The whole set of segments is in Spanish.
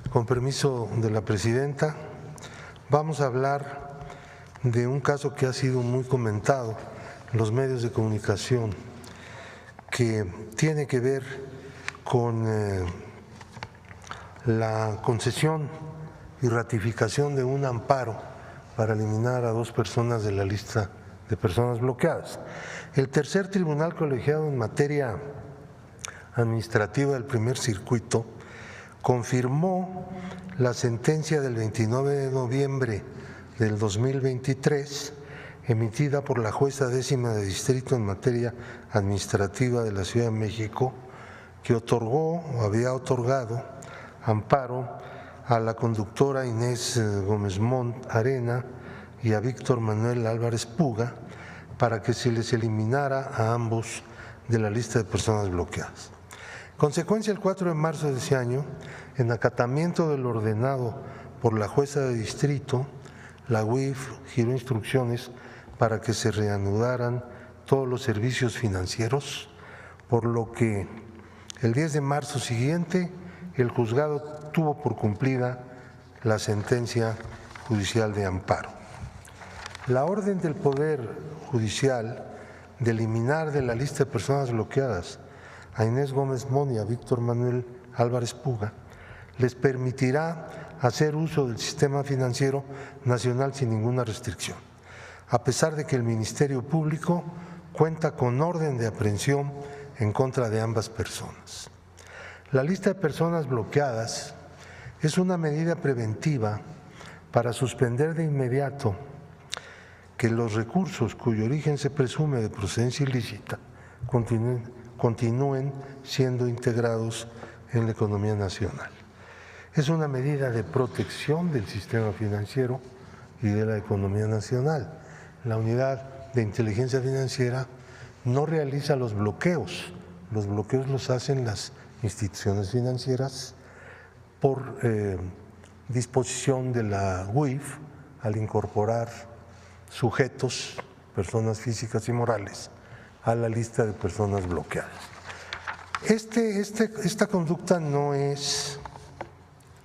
Con permiso de la presidenta, vamos a hablar de un caso que ha sido muy comentado en los medios de comunicación, que tiene que ver con la concesión y ratificación de un amparo para eliminar a 2 personas de la lista de personas bloqueadas. El tercer tribunal colegiado en materia administrativa del primer circuito confirmó la sentencia del 29 de noviembre del 2023 emitida por la jueza 10ª de distrito en materia administrativa de la Ciudad de México, que había otorgado amparo a la conductora Inés Gómez Montt Arena y a Víctor Manuel Álvarez Puga para que se les eliminara a ambos de la lista de personas bloqueadas. En consecuencia, el 4 de marzo de ese año, en acatamiento del ordenado por la jueza de distrito, la UIF giró instrucciones para que se reanudaran todos los servicios financieros, por lo que el 10 de marzo siguiente el juzgado tuvo por cumplida la sentencia judicial de amparo. La orden del Poder Judicial de eliminar de la lista de personas bloqueadas a Inés Gómez Montt y a Víctor Manuel Álvarez Puga les permitirá hacer uso del sistema financiero nacional sin ninguna restricción, a pesar de que el Ministerio Público cuenta con orden de aprehensión en contra de ambas personas. La lista de personas bloqueadas es una medida preventiva para suspender de inmediato que los recursos cuyo origen se presume de procedencia ilícita continúen siendo integrados en la economía nacional. Es una medida de protección del sistema financiero y de la economía nacional. La Unidad de Inteligencia Financiera no realiza los bloqueos los hacen las instituciones financieras por disposición de la UIF al incorporar sujetos, personas físicas y morales, a la lista de personas bloqueadas. Esta conducta no es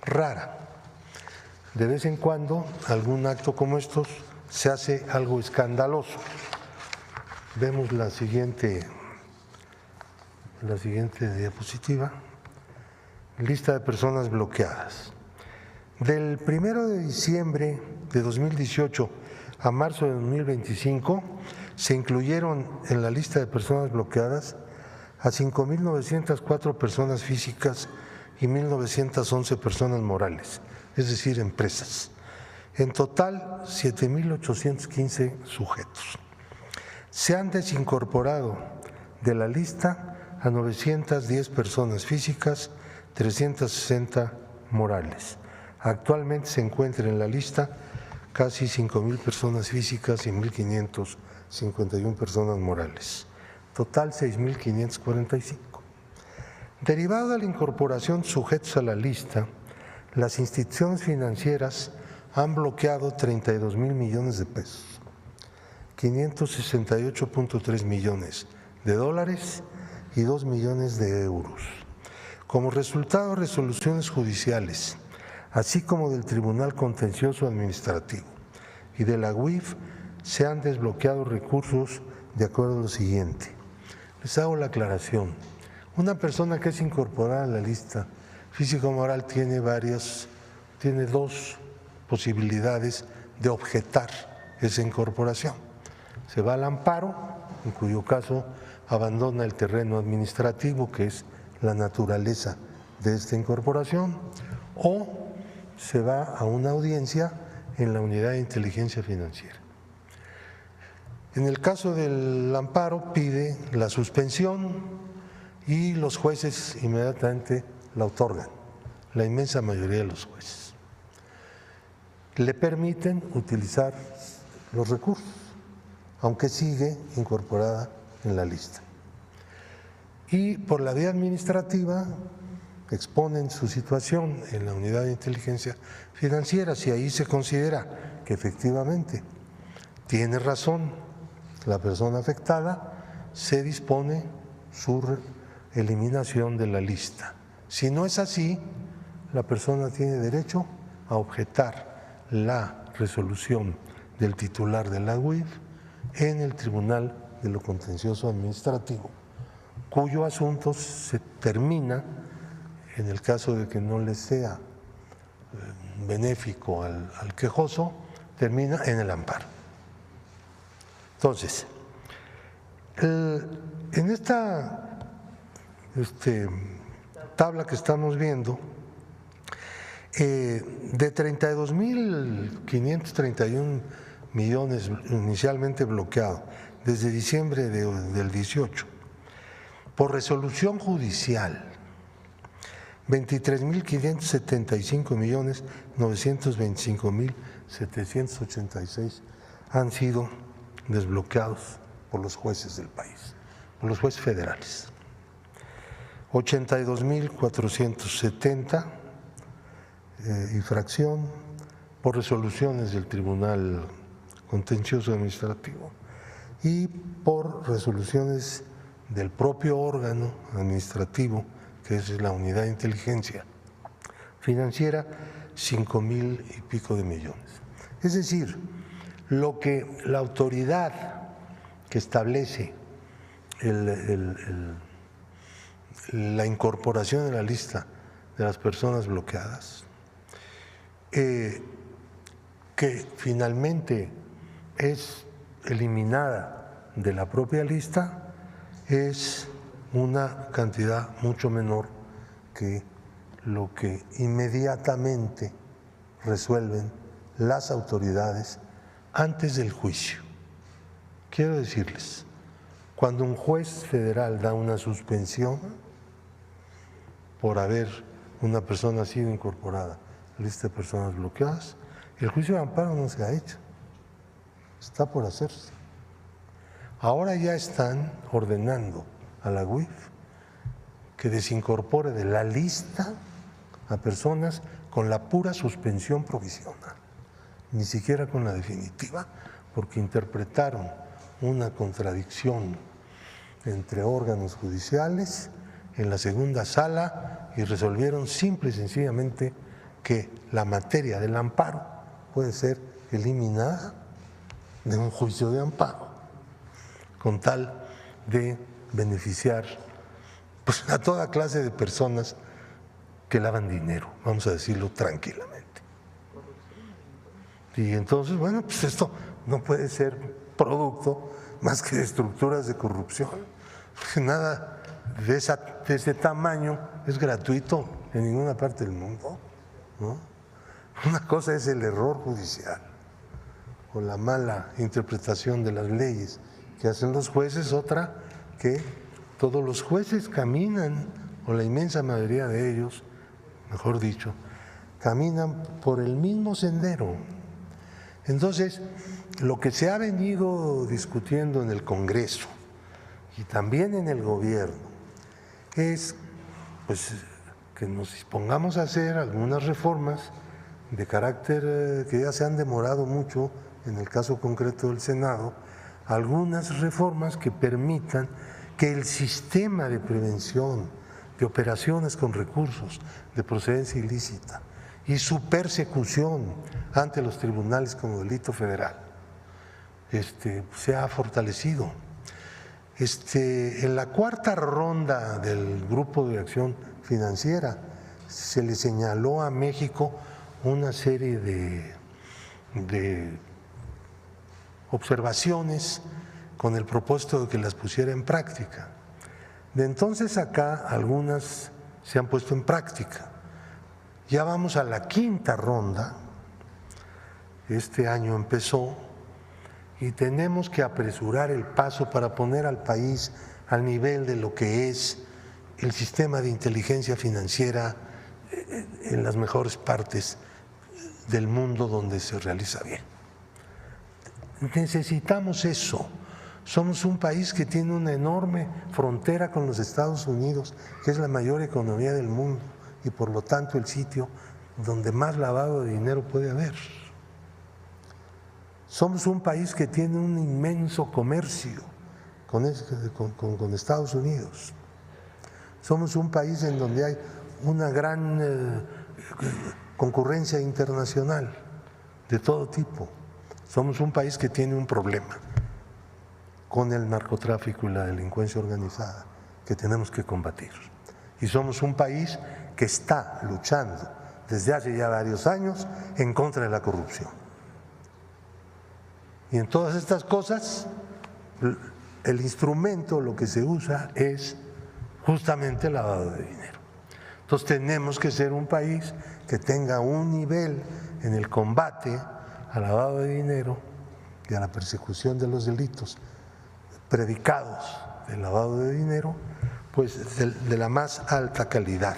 rara. De vez en cuando, algún acto como estos se hace algo escandaloso. Vemos la siguiente diapositiva. Lista de personas bloqueadas. Del 1 de diciembre de 2018 a marzo de 2025 se incluyeron en la lista de personas bloqueadas a 5.904 personas físicas y 1.911 personas morales, es decir, empresas. En total, 7.815 sujetos. Se han desincorporado de la lista a 910 personas físicas, 360 morales. Actualmente se encuentran en la lista casi 5.000 personas físicas y 1.551 personas morales. Total 6.545. Derivado de la incorporación de sujetos a la lista, las instituciones financieras han bloqueado 32,000 millones de pesos, 568,3 millones de dólares y 2 millones de euros. Como resultado de resoluciones judiciales, así como del Tribunal Contencioso Administrativo y de la UIF, se han desbloqueado recursos de acuerdo a lo siguiente. Les hago la aclaración. Una persona que es incorporada a la lista físico-moral tiene 2 posibilidades de objetar esa incorporación. Se va al amparo, en cuyo caso abandona el terreno administrativo, que es la naturaleza de esta incorporación, o se va a una audiencia en la Unidad de Inteligencia Financiera. En el caso del amparo pide la suspensión y los jueces inmediatamente la otorgan, la inmensa mayoría de los jueces. Le permiten utilizar los recursos, aunque sigue incorporada en la lista. Y por la vía administrativa exponen su situación en la Unidad de Inteligencia Financiera. Si ahí se considera que efectivamente tiene razón la persona afectada, se dispone su eliminación de la lista. Si no es así, la persona tiene derecho a objetar la resolución del titular de la UIF en el Tribunal de lo Contencioso Administrativo, cuyo asunto se termina, en el caso de que no le sea benéfico al quejoso, termina en el amparo. Entonces, en esta tabla que estamos viendo, de 32.531 millones inicialmente bloqueados desde diciembre del 18, por resolución judicial, 23.575.925.786 han sido desbloqueados por los jueces del país, por los jueces federales. 82.470 y fracción por resoluciones del Tribunal Contencioso Administrativo y por resoluciones del propio órgano administrativo, que es la Unidad de Inteligencia Financiera, 5,000 y pico de millones. Es decir, lo que la autoridad que establece la incorporación en la lista de las personas bloqueadas, que finalmente es eliminada de la propia lista, es una cantidad mucho menor que lo que inmediatamente resuelven las autoridades antes del juicio. Quiero decirles, cuando un juez federal da una suspensión por haber una persona sido incorporada a la lista de personas bloqueadas, el juicio de amparo no se ha hecho, está por hacerse. Ahora ya están ordenando a la UIF que desincorpore de la lista a personas con la pura suspensión provisional, ni siquiera con la definitiva, porque interpretaron una contradicción entre órganos judiciales en la segunda sala y resolvieron simple y sencillamente que la materia del amparo puede ser eliminada de un juicio de amparo, con tal de beneficiar pues, a toda clase de personas que lavan dinero, vamos a decirlo tranquilamente. Y entonces, bueno, pues esto no puede ser producto más que de estructuras de corrupción, porque nada de ese tamaño es gratuito en ninguna parte del mundo, ¿no? Una cosa es el error judicial o la mala interpretación de las leyes que hacen los jueces, otra que todos los jueces caminan, o la inmensa mayoría de ellos, mejor dicho, caminan por el mismo sendero. Entonces, lo que se ha venido discutiendo en el Congreso y también en el gobierno es pues, que nos dispongamos a hacer algunas reformas de carácter que ya se han demorado mucho, en el caso concreto del Senado, algunas reformas que permitan que el sistema de prevención de operaciones con recursos de procedencia ilícita y su persecución ante los tribunales como delito federal se ha fortalecido. En la cuarta ronda del Grupo de Acción Financiera se le señaló a México una serie de observaciones con el propósito de que las pusiera en práctica. De entonces acá algunas se han puesto en práctica. Ya vamos a la quinta ronda, este año empezó, y tenemos que apresurar el paso para poner al país al nivel de lo que es el sistema de inteligencia financiera en las mejores partes del mundo donde se realiza bien. Necesitamos eso. Somos un país que tiene una enorme frontera con los Estados Unidos, que es la mayor economía del mundo y por lo tanto el sitio donde más lavado de dinero puede haber. Somos un país que tiene un inmenso comercio con Estados Unidos. Somos un país en donde hay una gran concurrencia internacional de todo tipo. Somos un país que tiene un problema con el narcotráfico y la delincuencia organizada que tenemos que combatir. Y somos un país que está luchando desde hace ya varios años en contra de la corrupción. Y en todas estas cosas, el instrumento, lo que se usa es justamente el lavado de dinero. Entonces tenemos que ser un país que tenga un nivel en el combate al lavado de dinero y a la persecución de los delitos predicados del lavado de dinero, pues de la más alta calidad.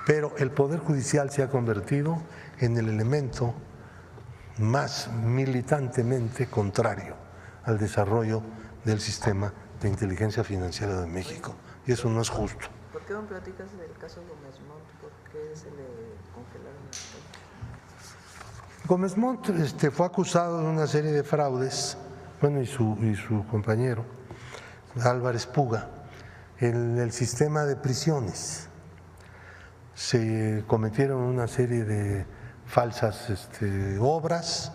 Pero el Poder Judicial se ha convertido en el elemento más militantemente contrario al desarrollo del sistema de inteligencia financiera de México. Y eso no es justo. ¿Por qué no platicas del caso Gómez Montt? ¿Por qué se le congelaron las cuentas? Gómez Montt fue acusado de una serie de fraudes, bueno, y su compañero, Álvarez Puga, en el sistema de prisiones. Se cometieron una serie de falsas obras,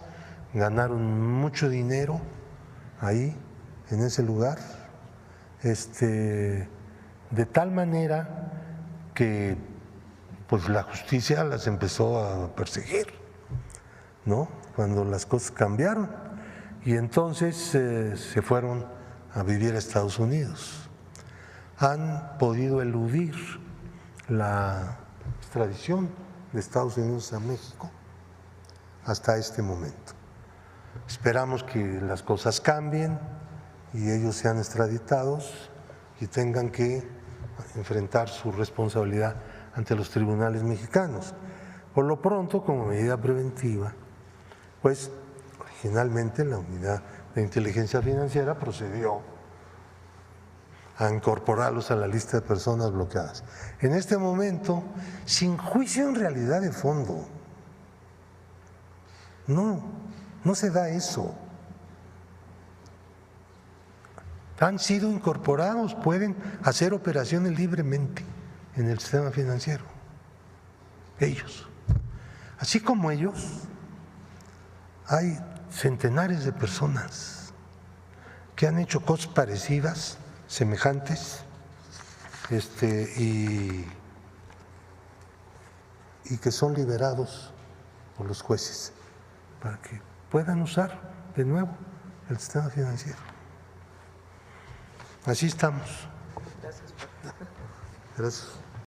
ganaron mucho dinero ahí, en ese lugar, de tal manera que pues la justicia las empezó a perseguir, ¿no? Cuando las cosas cambiaron, y entonces se fueron a vivir a Estados Unidos. Han podido eludir la extradición de Estados Unidos a México hasta este momento. Esperamos que las cosas cambien y ellos sean extraditados y tengan que enfrentar su responsabilidad ante los tribunales mexicanos. Por lo pronto, como medida preventiva, pues originalmente la Unidad de Inteligencia Financiera procedió a incorporarlos a la lista de personas bloqueadas. En este momento, sin juicio en realidad de fondo. No se da eso. Han sido incorporados, pueden hacer operaciones libremente en el sistema financiero. Ellos. Así como ellos, hay centenares de personas que han hecho cosas parecidas, semejantes, y que son liberados por los jueces para que puedan usar de nuevo el sistema financiero. Así estamos. Gracias. Gracias.